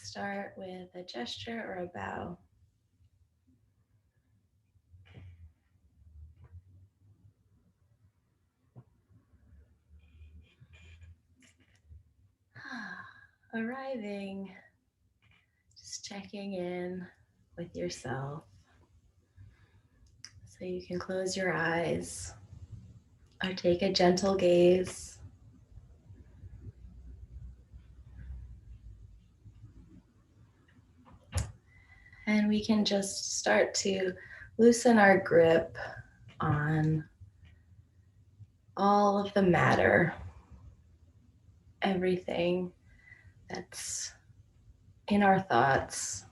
Start with a gesture or a bow. Arriving, just checking in with yourself. So you can close your eyes or take a gentle gaze. And we can just start to loosen our grip on all of the matter, everything that's in our thoughts,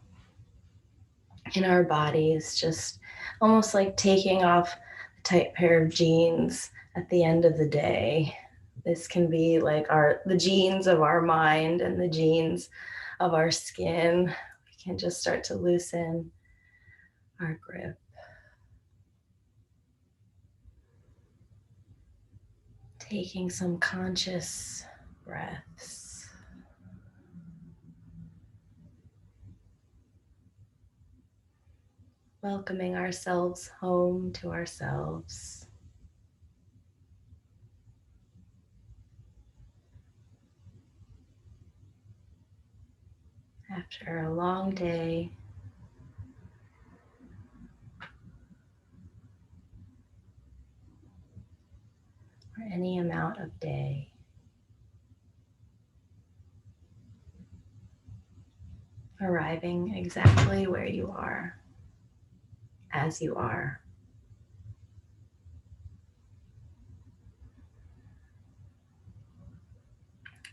in our bodies, just almost like taking off a tight pair of jeans at the end of the day. This can be like the jeans of our mind and the jeans of our skin. We can just start to loosen our grip. Taking some conscious breaths. Welcoming ourselves home to ourselves. After a long day, or any amount of day, arriving exactly where you are, as you are.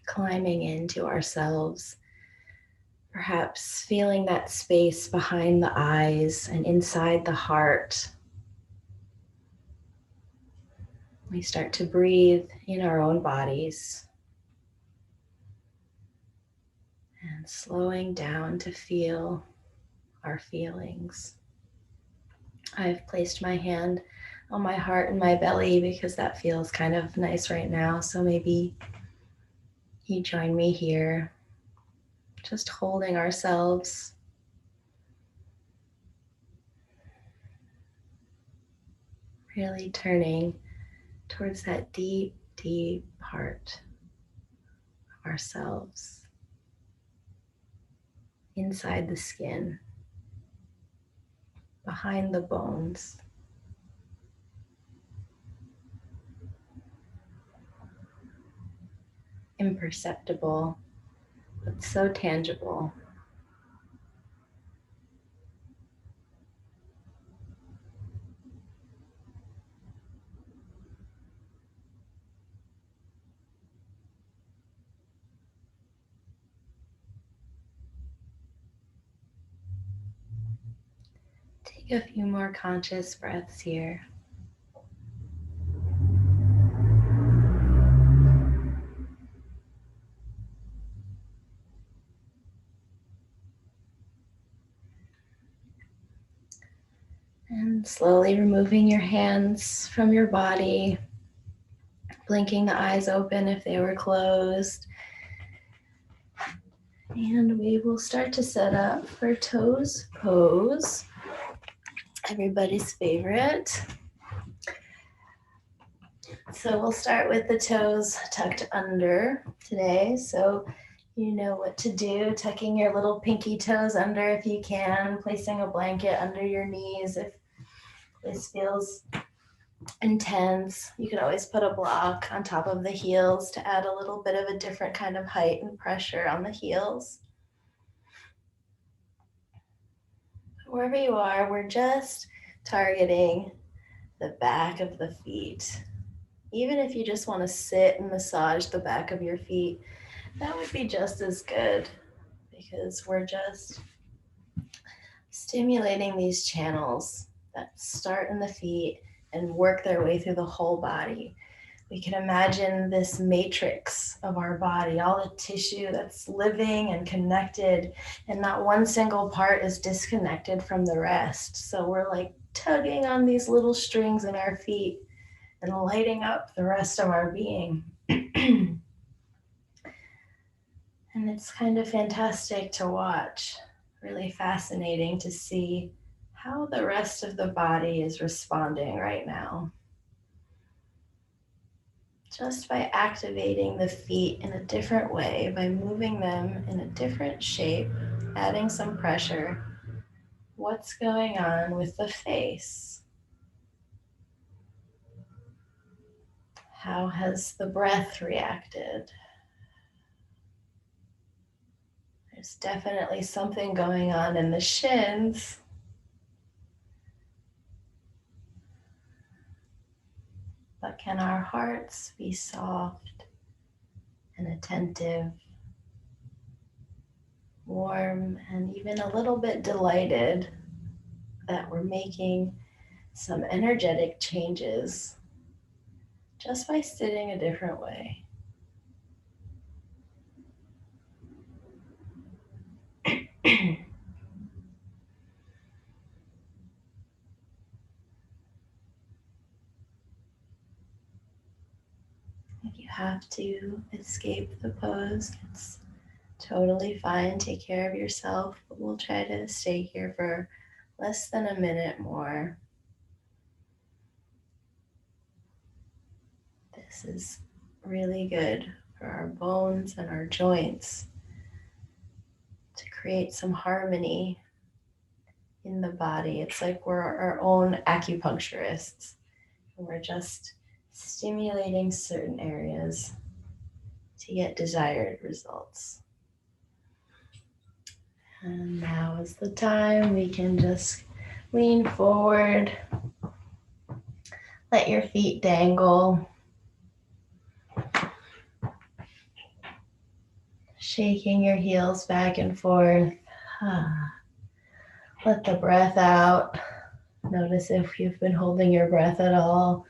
Climbing into ourselves, perhaps feeling that space behind the eyes and inside the heart. We start to breathe in our own bodies and slowing down to feel our feelings. I've placed my hand on my heart and my belly because that feels kind of nice right now. So maybe you join me here, just holding ourselves. Really turning towards that deep, deep part of ourselves, inside the skin, behind the bones. Imperceptible, but so tangible. Take a few more conscious breaths here. And slowly removing your hands from your body, blinking the eyes open if they were closed. And we will start to set up for toes pose, everybody's favorite. So we'll start with the toes tucked under today. So you know what to do, tucking your little pinky toes under if you can, placing a blanket under your knees if this feels intense. You could always put a block on top of the heels to add a little bit of a different kind of height and pressure on the heels. Wherever you are, we're just targeting the back of the feet. Even if you just want to sit and massage the back of your feet, that would be just as good, because we're just stimulating these channels that start in the feet and work their way through the whole body. We can imagine this matrix of our body, all the tissue that's living and connected, and not one single part is disconnected from the rest. So we're like tugging on these little strings in our feet and lighting up the rest of our being. And it's kind of fantastic to watch, really fascinating to see how the rest of the body is responding right now. Just by activating the feet in a different way, by moving them in a different shape, adding some pressure, what's going on with the face? How has the breath reacted? There's definitely something going on in the shins. But can our hearts be soft and attentive, warm, and even a little bit delighted that we're making some energetic changes just by sitting a different way? If you have to escape the pose, it's totally fine. Take care of yourself, but we'll try to stay here for less than a minute more. This is really good for our bones and our joints to create some harmony in the body. It's like we're our own acupuncturists. And we're just stimulating certain areas to get desired results. And now is the time we can just lean forward, let your feet dangle, shaking your heels back and forth. Let the breath out. Notice if you've been holding your breath at all.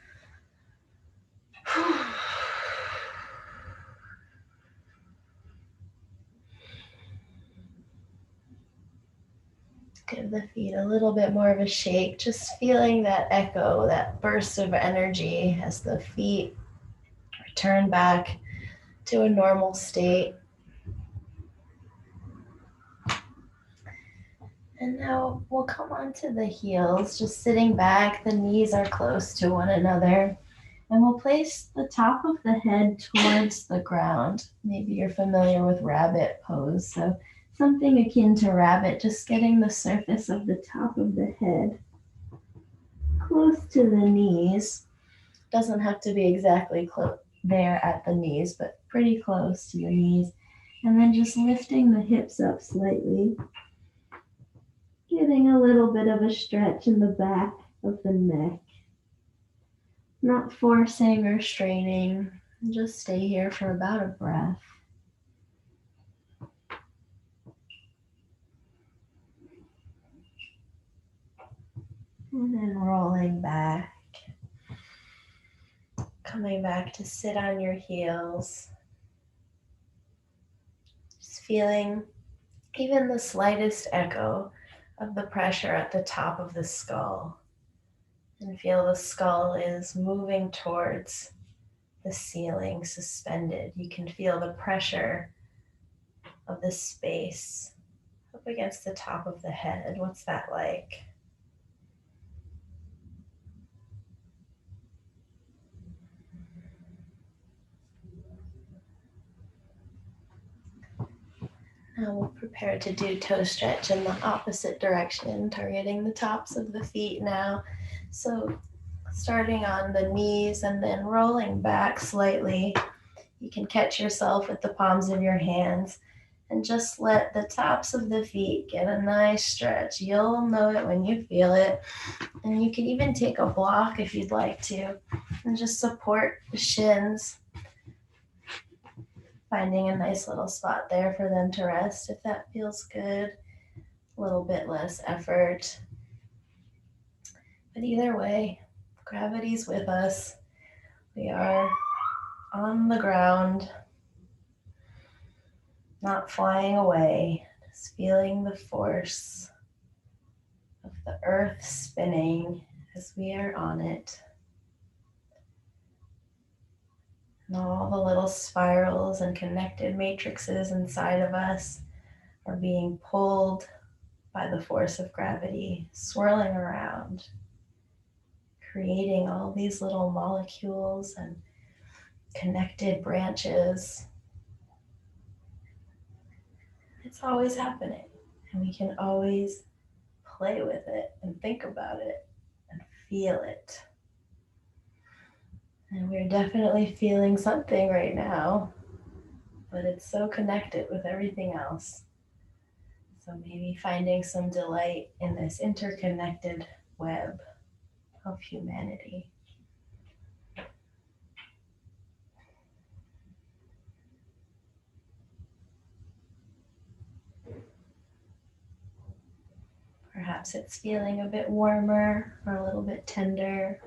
Give the feet a little bit more of a shake, just feeling that echo, that burst of energy as the feet return back to a normal state. And now we'll come onto the heels, just sitting back. The knees are close to one another. And we'll place the top of the head towards the ground. Maybe you're familiar with rabbit pose. So something akin to rabbit, just getting the surface of the top of the head close to the knees. Doesn't have to be exactly there at the knees, but pretty close to your knees. And then just lifting the hips up slightly. Getting a little bit of a stretch in the back of the neck. Not forcing or straining. Just stay here for about a breath. And then rolling back. Coming back to sit on your heels. Just feeling even the slightest echo of the pressure at the top of the skull. And feel the skull is moving towards the ceiling, suspended. You can feel the pressure of the space up against the top of the head. What's that like? Now we'll prepare to do toe stretch in the opposite direction, targeting the tops of the feet now. So starting on the knees and then rolling back slightly. You can catch yourself with the palms of your hands and just let the tops of the feet get a nice stretch. You'll know it when you feel it. And you can even take a block if you'd like to and just support the shins. Finding a nice little spot there for them to rest if that feels good. A little bit less effort. But either way, gravity's with us. We are on the ground, not flying away, just feeling the force of the earth spinning as we are on it. And all the little spirals and connected matrices inside of us are being pulled by the force of gravity, swirling around, creating all these little molecules and connected branches. It's always happening, and we can always play with it and think about it and feel it. And we're definitely feeling something right now, but it's so connected with everything else. So maybe finding some delight in this interconnected web of humanity. Perhaps it's feeling a bit warmer or a little bit tender.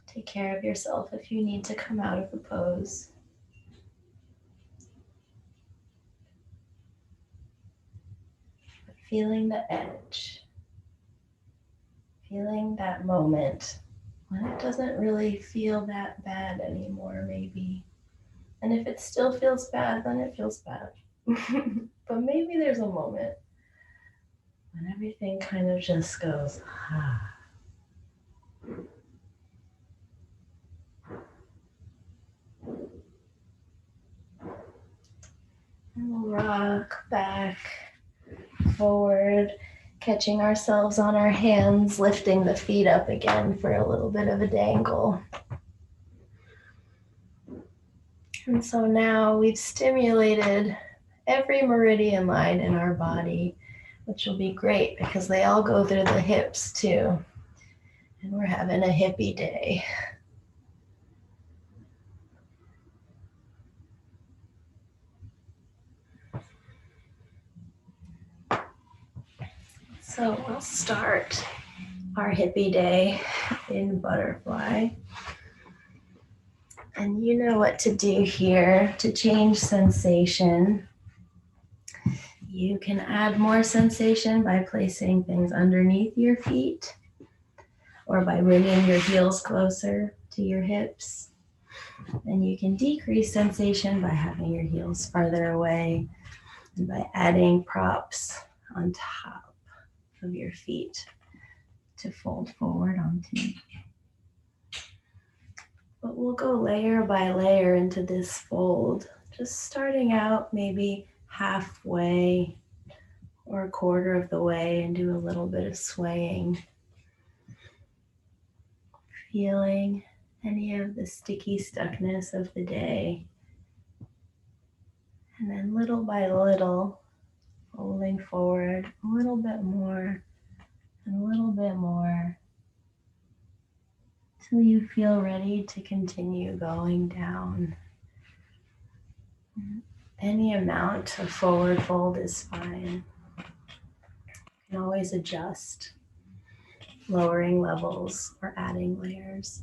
Take care of yourself if you need to come out of the pose. But feeling the edge. Feeling that moment when it doesn't really feel that bad anymore, maybe. And if it still feels bad, then it feels bad. But maybe there's a moment when everything kind of just goes, ah. And we'll rock back, forward, catching ourselves on our hands, lifting the feet up again for a little bit of a dangle. And so now we've stimulated every meridian line in our body, which will be great because they all go through the hips too. And we're having a hippie day. So we'll start our hippie day in butterfly. And you know what to do here to change sensation. You can add more sensation by placing things underneath your feet or by bringing your heels closer to your hips. And you can decrease sensation by having your heels farther away and by adding props on top of your feet to fold forward onto. But we'll go layer by layer into this fold, just starting out maybe halfway or a quarter of the way and do a little bit of swaying. Feeling any of the sticky stuckness of the day. And then little by little, folding forward a little bit more and a little bit more till you feel ready to continue going down. Any amount of forward fold is fine. You can always adjust, lowering levels or adding layers.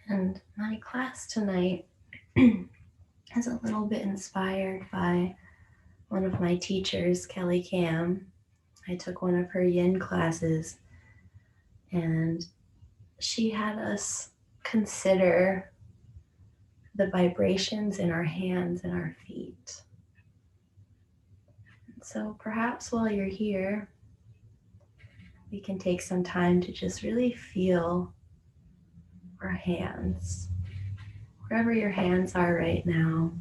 And my class tonight is a little bit inspired by one of my teachers, Kelly Cam. I took one of her yin classes, and she had us consider the vibrations in our hands and our feet. So perhaps while you're here, we can take some time to just really feel our hands, wherever your hands are right now,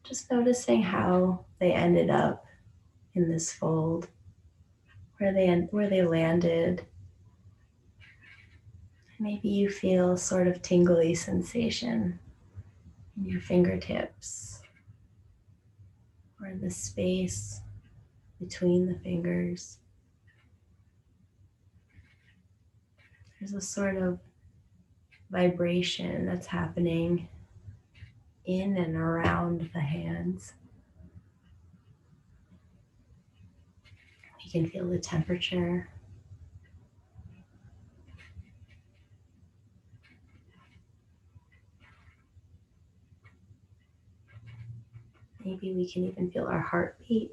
just noticing how they ended up in this fold, where they landed, Maybe you feel sort of tingly sensation in your fingertips or in the space between the fingers. There's a sort of vibration that's happening in and around the hands. You can feel the temperature. Maybe we can even feel our heartbeat.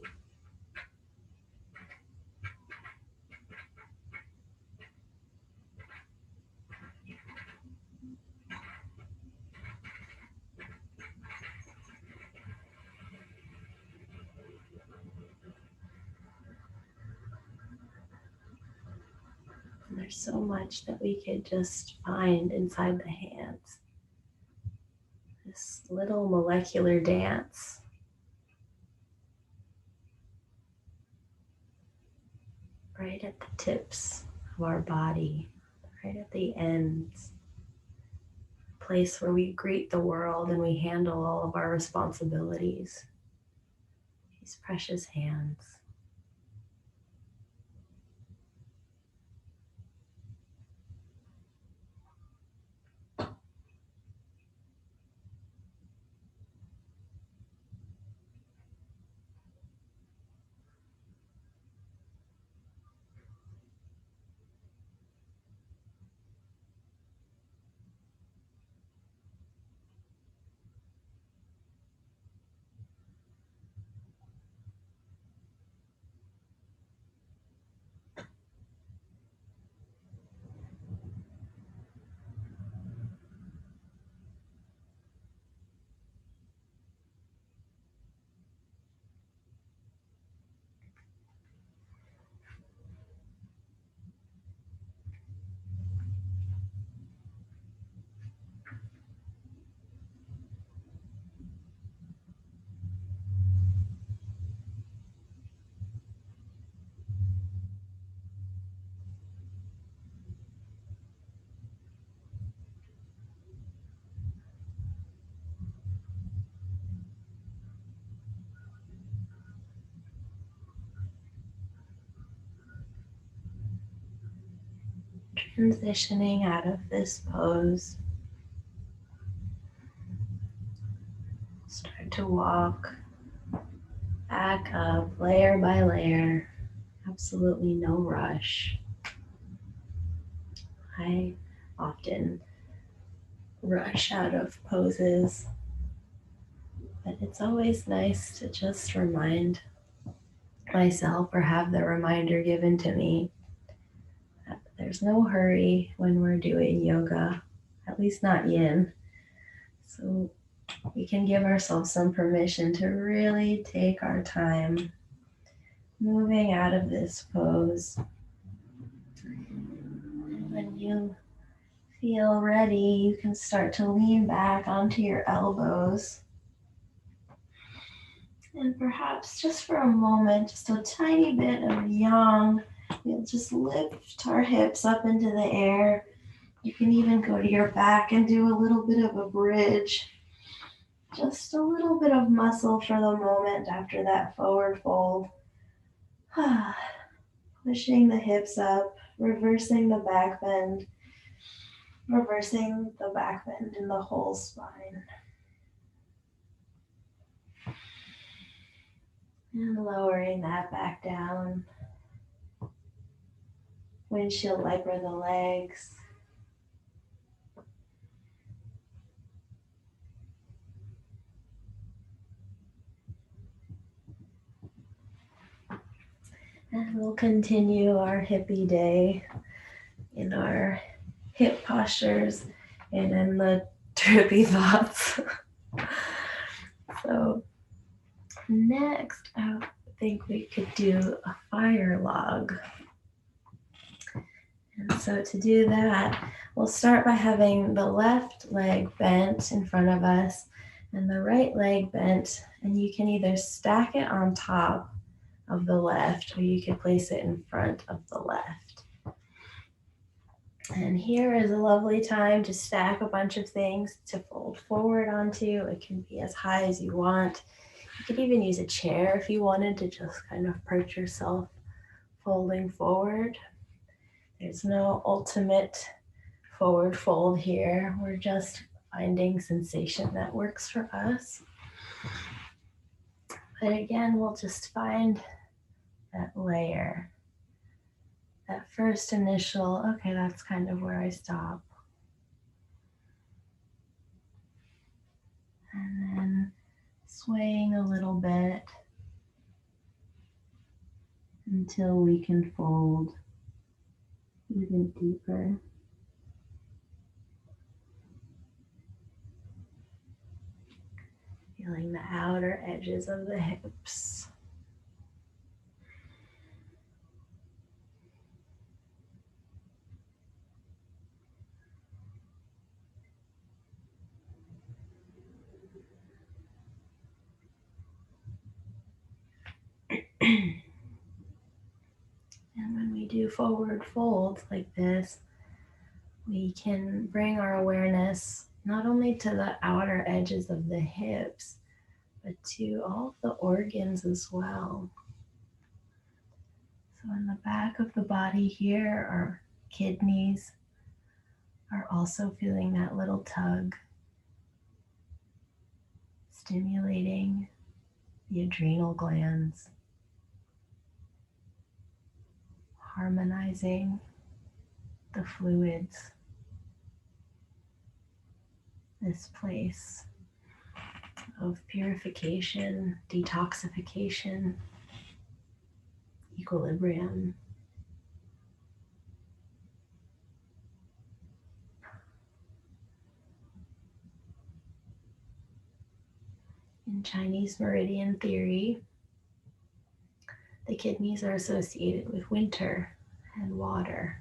And there's so much that we could just find inside the hands. This little molecular dance. Right at the tips of our body, right at the ends. Place where we greet the world and we handle all of our responsibilities. These precious hands. Transitioning out of this pose. Start to walk back up layer by layer. Absolutely no rush. I often rush out of poses, but it's always nice to just remind myself or have the reminder given to me that there's no hurry when we're doing yoga, at least not yin. So we can give ourselves some permission to really take our time moving out of this pose. When you feel ready, you can start to lean back onto your elbows. And perhaps just for a moment, just a tiny bit of yang. We'll just lift our hips up into the air. You can even go to your back and do a little bit of a bridge. Just a little bit of muscle for the moment after that forward fold. Pushing the hips up, reversing the back bend, reversing the back bend in the whole spine. And lowering that back down. Windshield wiper the legs. And we'll continue our hippie day in our hip postures and in the trippy thoughts. So next, I think we could do a fire log. And so to do that, we'll start by having the left leg bent in front of us and the right leg bent, and you can either stack it on top of the left or you can place it in front of the left. And here is a lovely time to stack a bunch of things to fold forward onto. It can be as high as you want. You could even use a chair if you wanted to just kind of perch yourself folding forward. There's no ultimate forward fold here. We're just finding sensation that works for us. But again, we'll just find that layer, that first initial, okay, that's kind of where I stop. And then swaying a little bit until we can fold even deeper. Feeling the outer edges of the hips. And when we do forward folds like this, we can bring our awareness not only to the outer edges of the hips, but to all of the organs as well. So in the back of the body here, our kidneys are also feeling that little tug, stimulating the adrenal glands, harmonizing the fluids, this place of purification, detoxification, equilibrium. In Chinese meridian theory, the kidneys are associated with winter and water.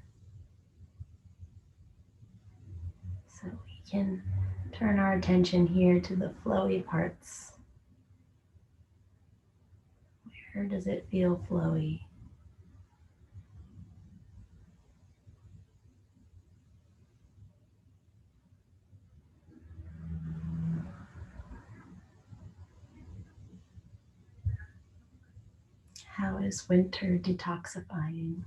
So we can turn our attention here to the flowy parts. Where does it feel flowy? How is winter detoxifying?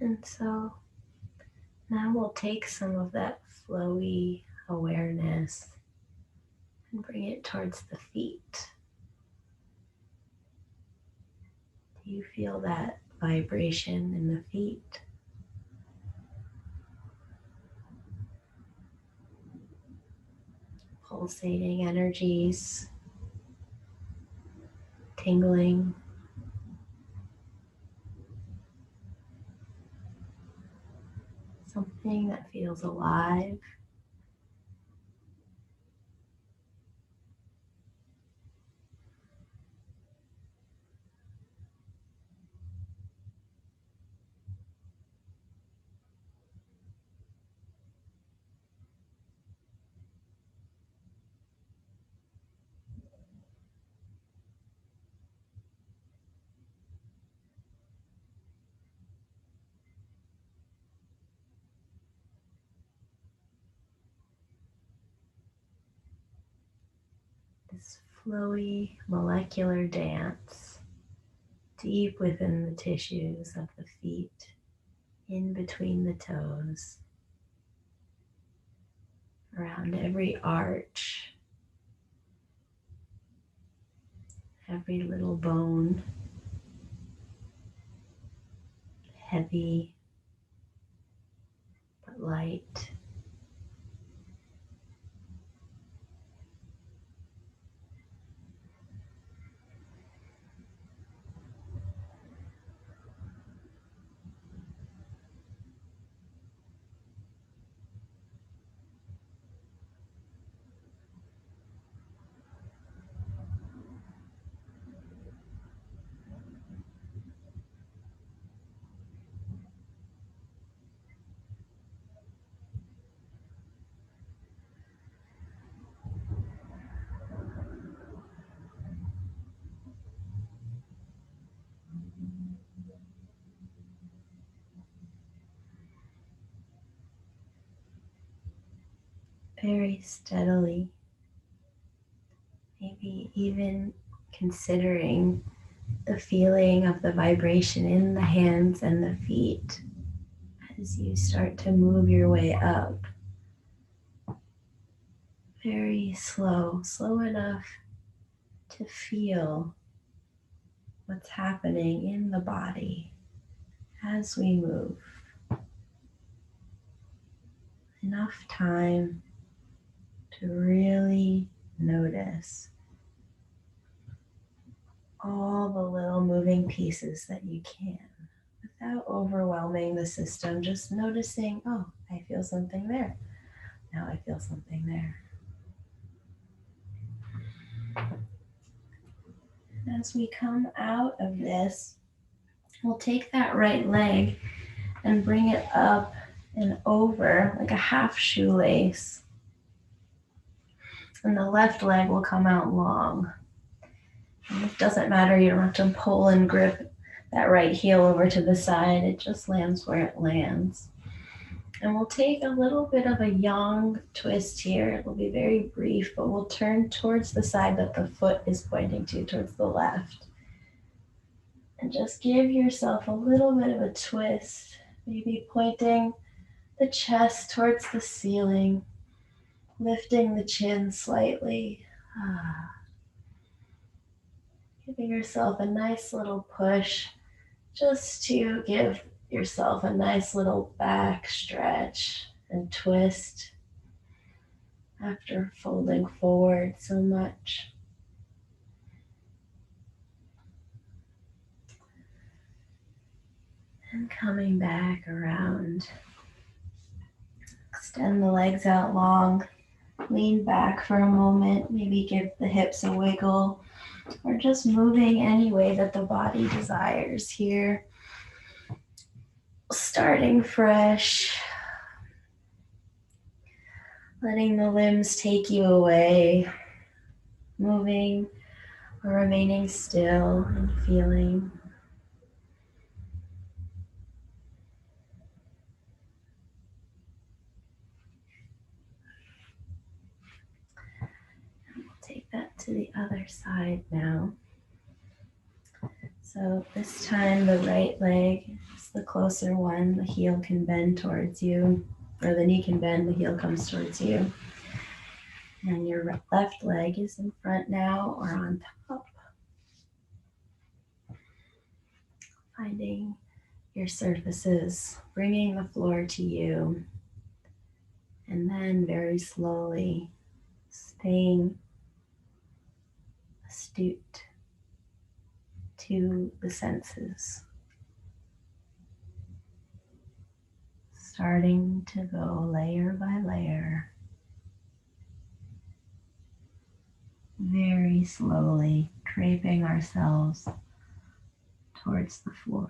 And so now we'll take some of that flowy awareness and bring it towards the feet. Do you feel that vibration in the feet? Pulsating energies, tingling. Something that feels alive. This flowy molecular dance deep within the tissues of the feet, in between the toes, around every arch, every little bone, heavy but light. Very steadily, maybe even considering the feeling of the vibration in the hands and the feet as you start to move your way up. Very slow, slow enough to feel what's happening in the body as we move. Enough time to really notice all the little moving pieces that you can without overwhelming the system, just noticing, oh, I feel something there. Now I feel something there. And as we come out of this, we'll take that right leg and bring it up and over like a half shoelace. And the left leg will come out long. And it doesn't matter, you don't have to pull and grip that right heel over to the side. It just lands where it lands. And we'll take a little bit of a yang twist here. It will be very brief, but we'll turn towards the side that the foot is pointing to, towards the left. And just give yourself a little bit of a twist, maybe pointing the chest towards the ceiling, lifting the chin slightly. Giving yourself a nice little push just to give yourself a nice little back stretch and twist after folding forward so much. And coming back around. Extend the legs out long. Lean back for a moment. Maybe give the hips a wiggle. Or just moving any way that the body desires here. Starting fresh. Letting the limbs take you away. Moving or remaining still and feeling. And we'll take that to the other side now. So this time the right leg is the closer one. The heel can bend towards you, or the knee can bend, the heel comes towards you. And your left leg is in front now or on top. Finding your surfaces, bringing the floor to you. And then very slowly staying astute to the senses. Starting to go layer by layer. Very slowly draping ourselves towards the floor.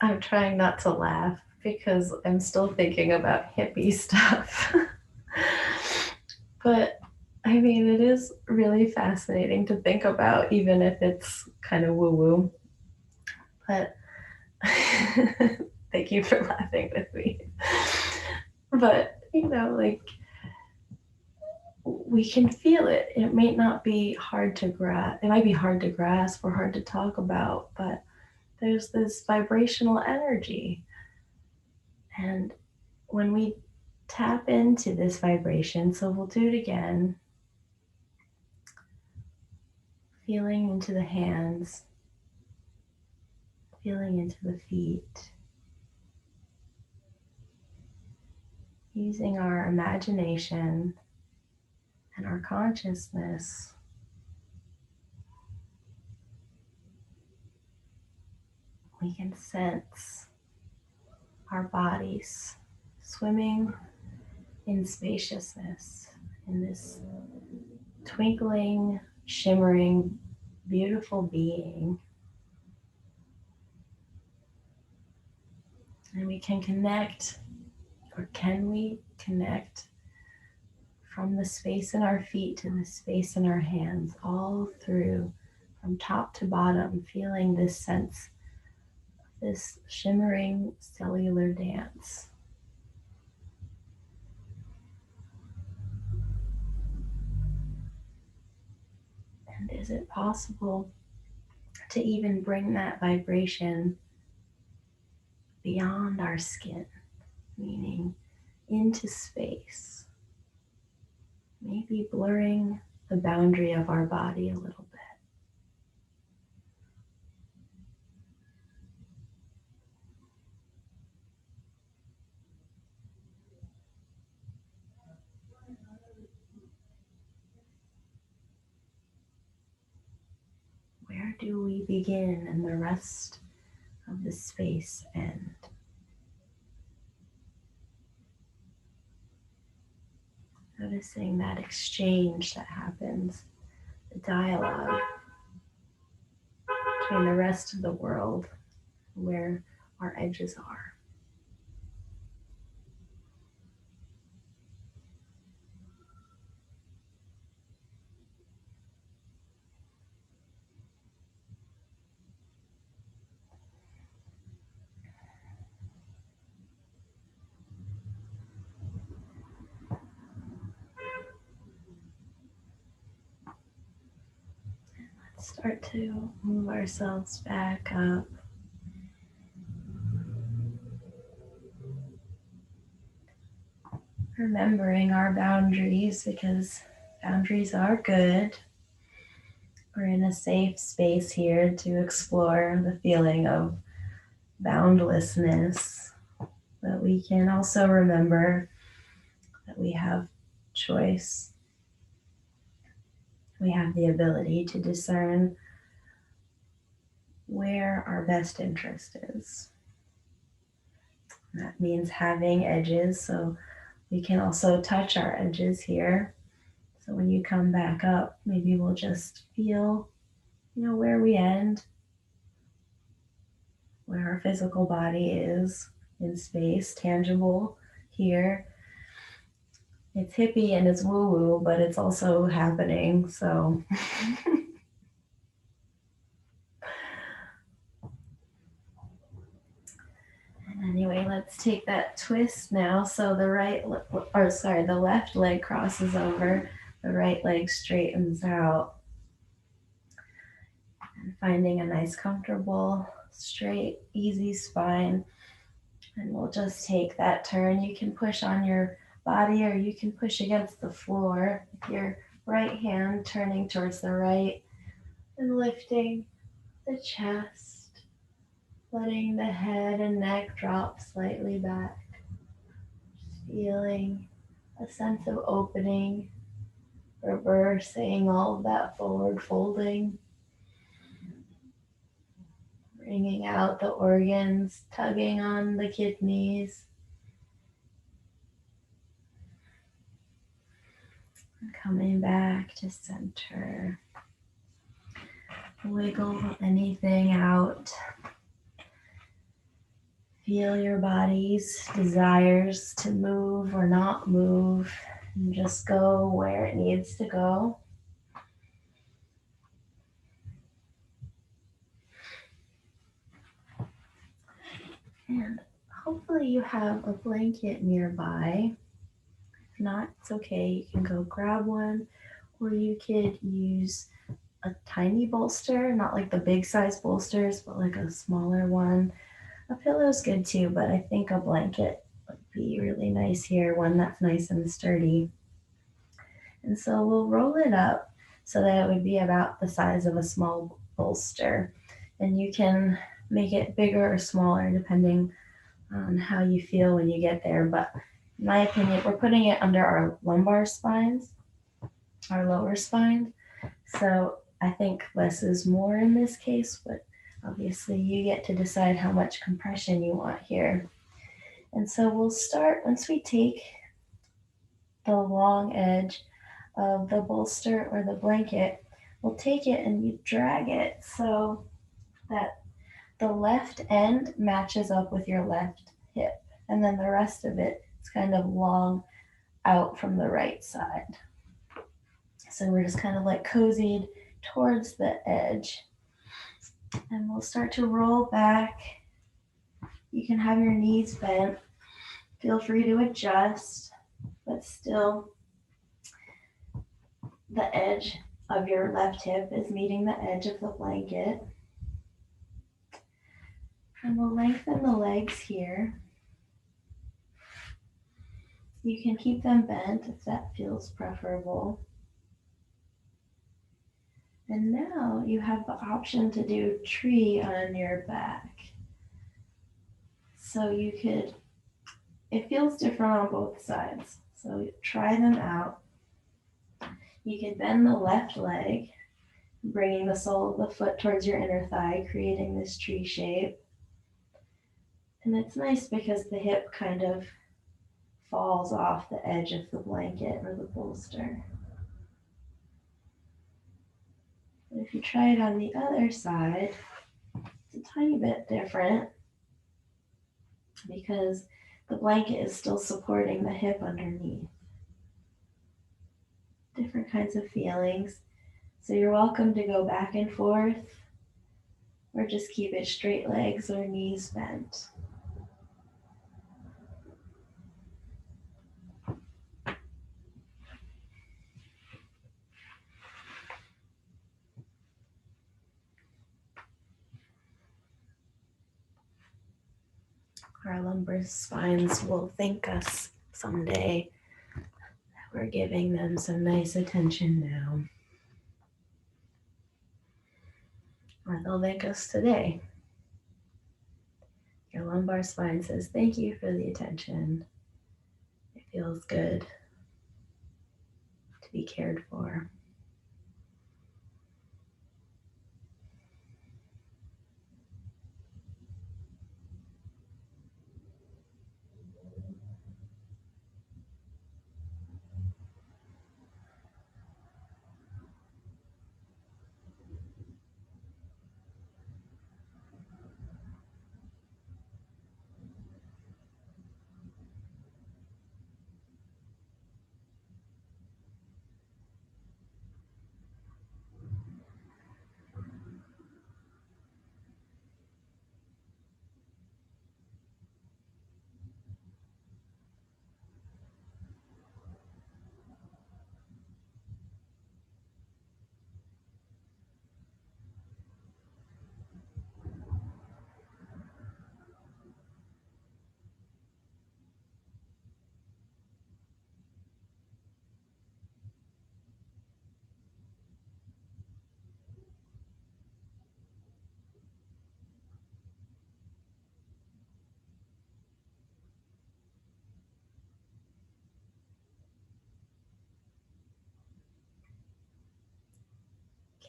I'm trying not to laugh because I'm still thinking about hippie stuff. But I mean, it is really fascinating to think about, even if it's kind of woo woo. But thank you for laughing with me. But, like, we can feel it. It may not be hard to grasp. It might be hard to grasp or hard to talk about, but there's this vibrational energy. And when we tap into this vibration, so we'll do it again, feeling into the hands, feeling into the feet, using our imagination and our consciousness. We can sense our bodies swimming in spaciousness, in this twinkling, shimmering, beautiful being. And we can connect, or can we connect from the space in our feet to the space in our hands, all through, from top to bottom, feeling this sense, this shimmering cellular dance. And is it possible to even bring that vibration beyond our skin, meaning into space, maybe blurring the boundary of our body a little bit? Where do we begin and the rest of the space end? Noticing that exchange that happens, the dialogue between the rest of the world, where our edges are. Let's start to move ourselves back up. Remembering our boundaries, because boundaries are good. We're in a safe space here to explore the feeling of boundlessness. But we can also remember that we have choice. We have the ability to discern where our best interest is. That means having edges, so we can also touch our edges here. So when you come back up, maybe we'll just feel, where we end, where our physical body is in space, tangible here. It's hippie and it's woo-woo, but it's also happening, so. Anyway, let's take that twist now. So the left leg crosses over, the right leg straightens out. And finding a nice, comfortable, straight, easy spine. And we'll just take that turn. You can push on your body or you can push against the floor with your right hand turning towards the right and lifting the chest, letting the head and neck drop slightly back. Just feeling a sense of opening, reversing all of that forward folding, bringing out the organs, tugging on the kidneys, and coming back to center. Wiggle anything out Feel your body's desires to move or not move, and just go where it needs to go. And hopefully you have a blanket nearby. If not, it's okay. You can go grab one, or you could use a tiny bolster, not like the big size bolsters, but like a smaller one. A pillow's good too, but I think a blanket would be really nice here, one that's nice and sturdy. And so we'll roll it up so that it would be about the size of a small bolster. And you can make it bigger or smaller depending on how you feel when you get there. But in my opinion, we're putting it under our lumbar spines, our lower spine. So I think less is more in this case, but obviously you get to decide how much compression you want here. And so we'll start once we take the long edge of the bolster or the blanket, we'll take it and you drag it so that the left end matches up with your left hip, and then the rest of it is kind of long out from the right side. So we're just kind of like cozied towards the edge. And we'll start to roll back. You can have your knees bent. Feel free to adjust, but still the edge of your left hip is meeting the edge of the blanket. And we'll lengthen the legs here. You can keep them bent if that feels preferable. And now you have the option to do tree on your back. So you could, it feels different on both sides. So try them out. You can bend the left leg, bringing the sole of the foot towards your inner thigh, creating this tree shape. And it's nice because the hip kind of falls off the edge of the blanket or the bolster. But if you try it on the other side, it's a tiny bit different because the blanket is still supporting the hip underneath. Different kinds of feelings. So you're welcome to go back and forth or just keep it straight legs or knees bent. Our lumbar spines will thank us someday that we're giving them some nice attention now. Or they'll thank us today. Your lumbar spine says, thank you for the attention. It feels good to be cared for.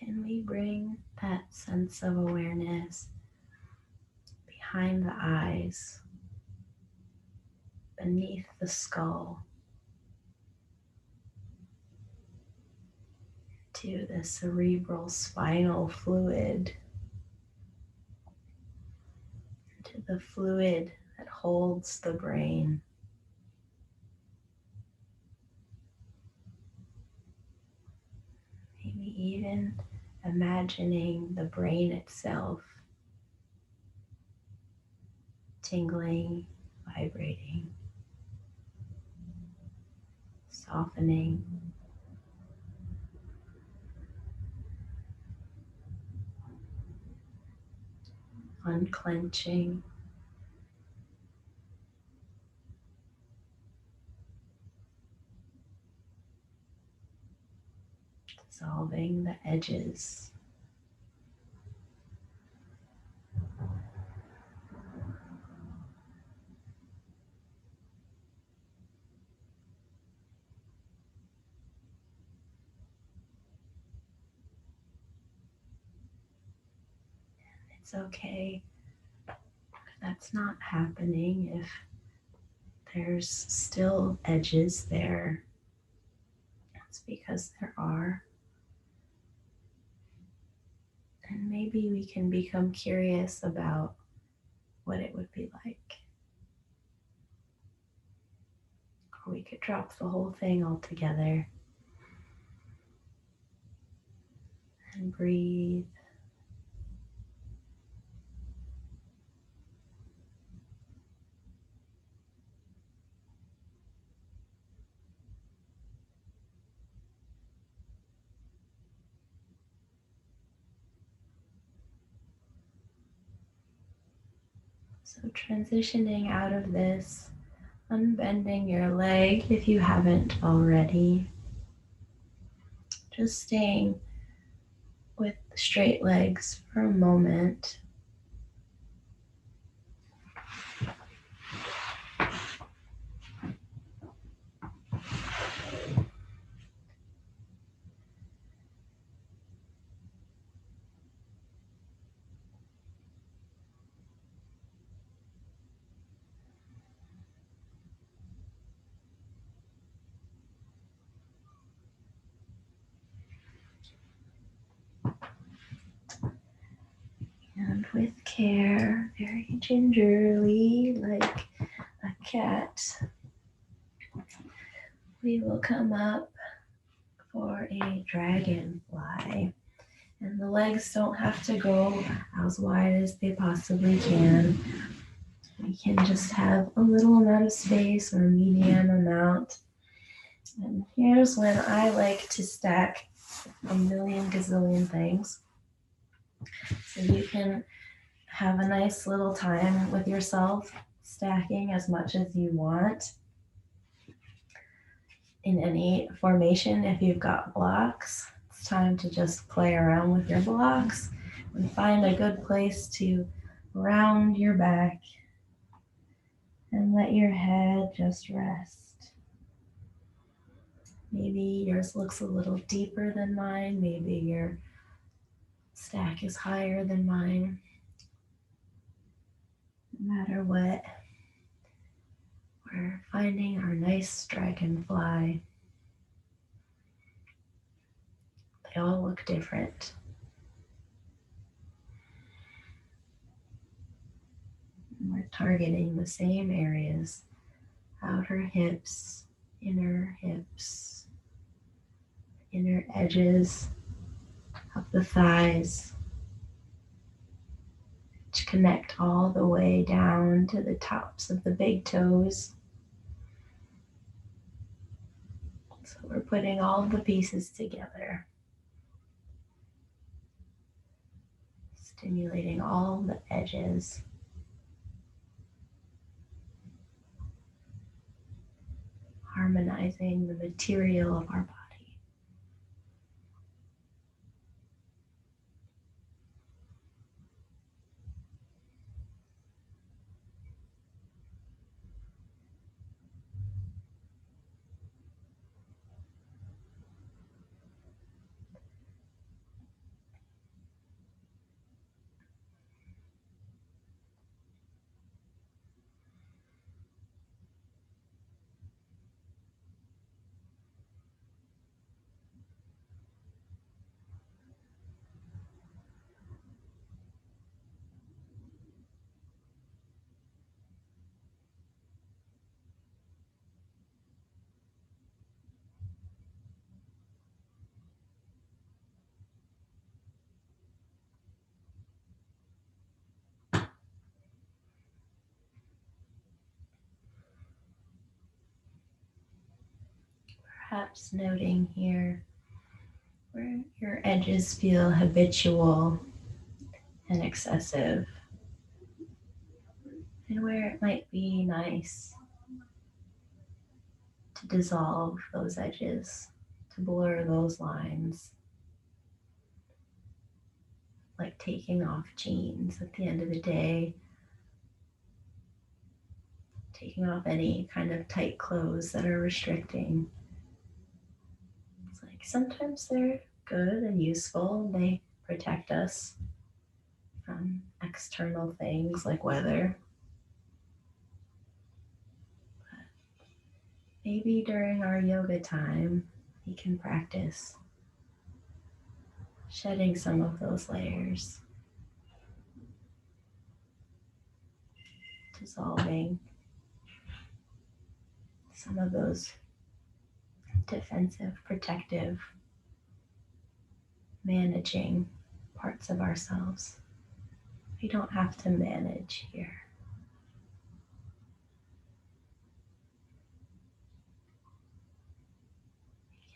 Can we bring that sense of awareness behind the eyes, beneath the skull, to the cerebral spinal fluid, to the fluid holds the brain. Maybe even imagining the brain itself tingling, vibrating, softening, unclenching, dissolving the edges. It's okay if that's not happening, if there's still edges there. It's because there are. And maybe we can become curious about what it would be like. Or we could drop the whole thing altogether and breathe. So transitioning out of this, unbending your leg if you haven't already. Just staying with straight legs for a moment. And with care, very gingerly, like a cat, we will come up for a dragonfly. And the legs don't have to go as wide as they possibly can. We can just have a little amount of space or a medium amount. And here's when I like to stack a million gazillion things. So you can have a nice little time with yourself, stacking as much as you want in any formation. If you've got blocks, it's time to just play around with your blocks and find a good place to round your back and let your head just rest. Maybe yours looks a little deeper than mine. Maybe your stack is higher than mine. No matter what, we're finding our nice dragonfly. They all look different. And we're targeting the same areas: outer hips, inner edges of the thighs, which connect all the way down to the tops of the big toes. So we're putting all the pieces together, stimulating all the edges, harmonizing the material of our body. Perhaps noting here where your edges feel habitual and excessive, and where it might be nice to dissolve those edges, to blur those lines, like taking off jeans at the end of the day, taking off any kind of tight clothes that are restricting. It's like sometimes they're good and useful, and they protect us from external things like weather. But maybe during our yoga time, we can practice shedding some of those layers, dissolving some of those defensive, protective, managing parts of ourselves. We don't have to manage here.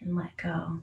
We can let go.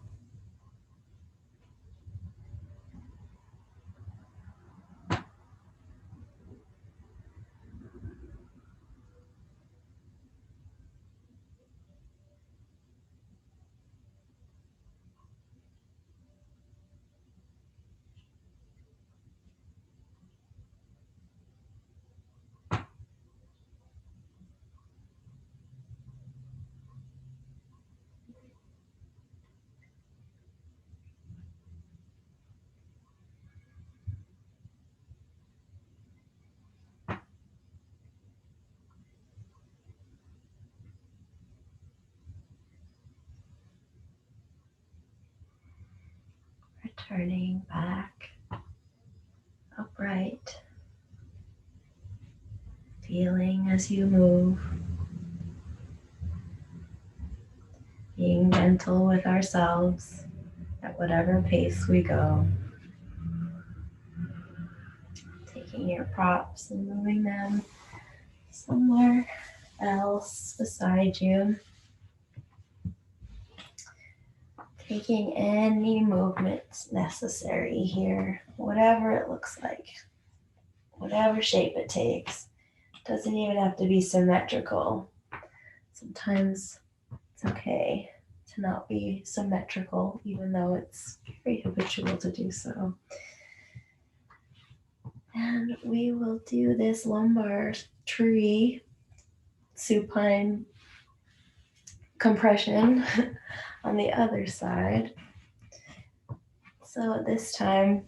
Returning back upright, feeling as you move, being gentle with ourselves at whatever pace we go, taking your props and moving them somewhere else beside you, taking any movements necessary here, whatever it looks like, whatever shape it takes. It doesn't even have to be symmetrical. Sometimes it's okay to not be symmetrical, even though it's very habitual to do so. And we will do this lumbar tree supine compression on the other side. So at this time,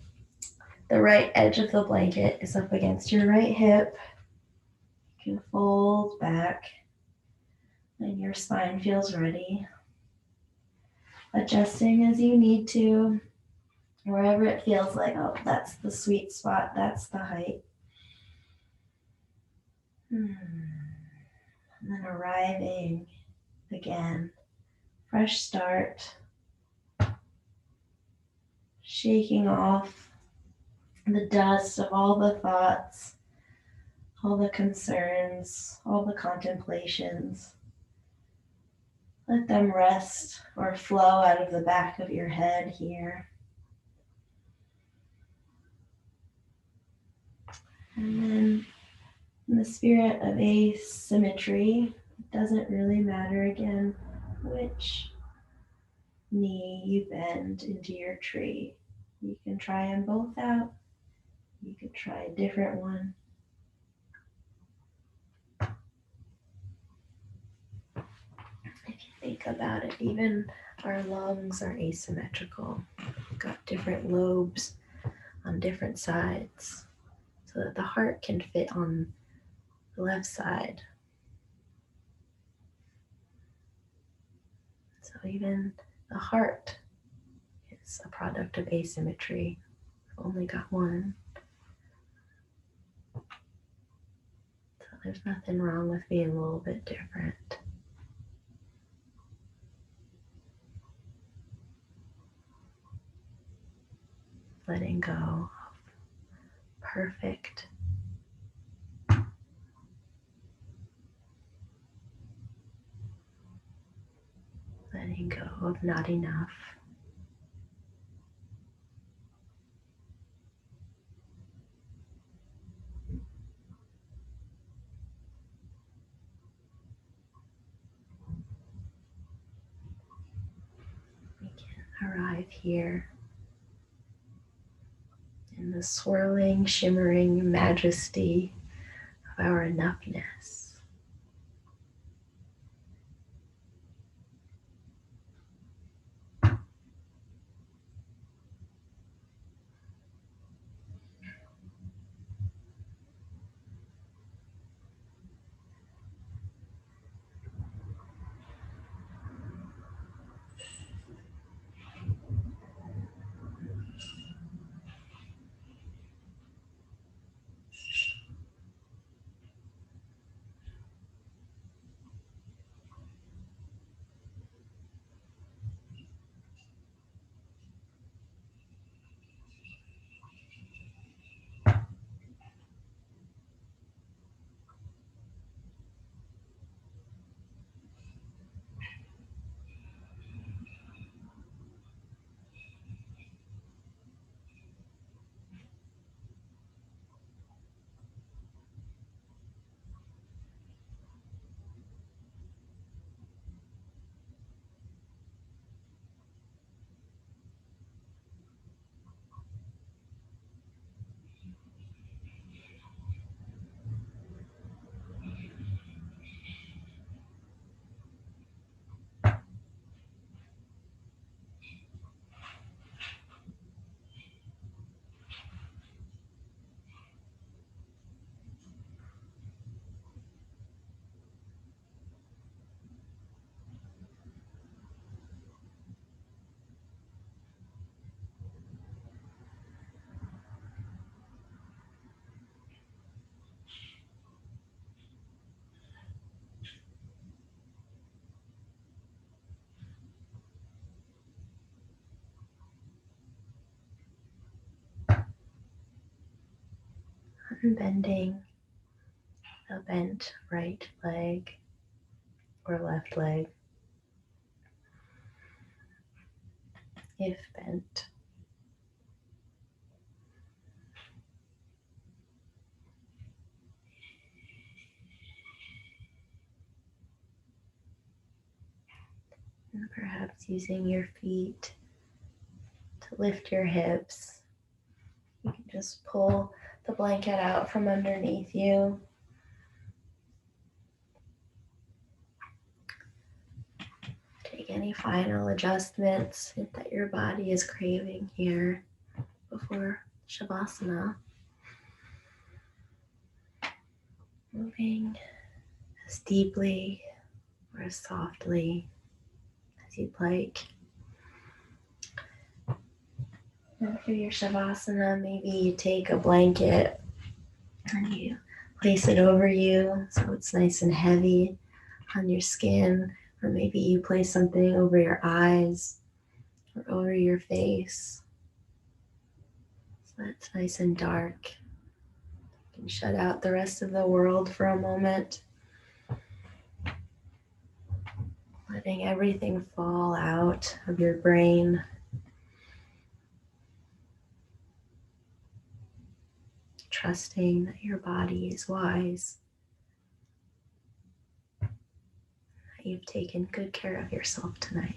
the right edge of the blanket is up against your right hip. You can fold back when your spine feels ready, adjusting as you need to, wherever it feels like, oh, that's the sweet spot, that's the height. And then arriving again, fresh start, shaking off the dust of all the thoughts, all the concerns, all the contemplations. Let them rest or flow out of the back of your head here. And then in the spirit of asymmetry, it doesn't really matter again which knee you bend into your tree. You can try them both out. You could try a different one. If you think about it, even our lungs are asymmetrical. We've got different lobes on different sides so that the heart can fit on the left side. So even the heart is a product of asymmetry. We've only got one. So there's nothing wrong with being a little bit different. Letting go of perfect. Letting go of not enough. We can arrive here in the swirling, shimmering majesty of our enoughness. Unbending the bent right leg or left leg, if bent. And perhaps using your feet to lift your hips. You can just pull the blanket out from underneath you. Take any final adjustments that your body is craving here before Shavasana. Moving as deeply or as softly as you'd like. And for your Shavasana, maybe you take a blanket and you place it over you so it's nice and heavy on your skin, or maybe you place something over your eyes or over your face so it's nice and dark. You can shut out the rest of the world for a moment, letting everything fall out of your brain. Trusting that your body is wise, that you've taken good care of yourself tonight.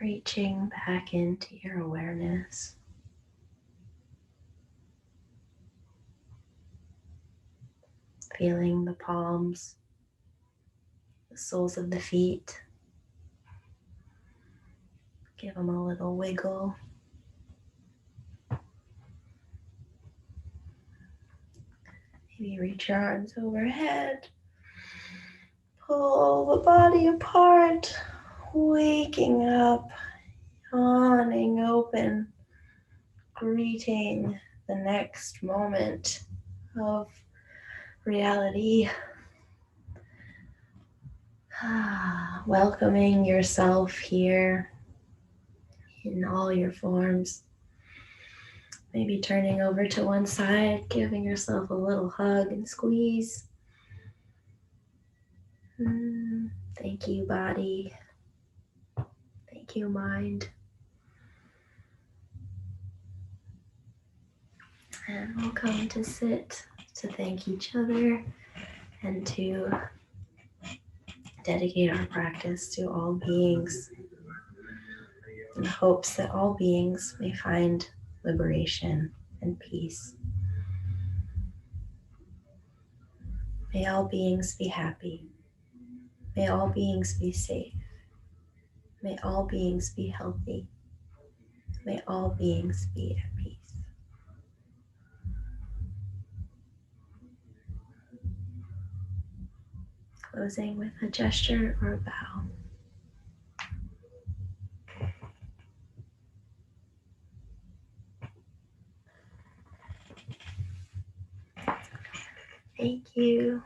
reaching back into your awareness. Feeling the palms, the soles of the feet. Give them a little wiggle. Maybe reach your arms overhead. Pull the body apart. Waking up, yawning open, greeting the next moment of reality. Welcoming yourself here in all your forms. Maybe turning over to one side, giving yourself a little hug and squeeze. Thank you, body. Thank you, mind. And we'll come to sit to thank each other and to dedicate our practice to all beings in hopes that all beings may find liberation and peace. May all beings be happy. May all beings be safe. May all beings be healthy. May all beings be at peace. Closing with a gesture or a bow. Thank you.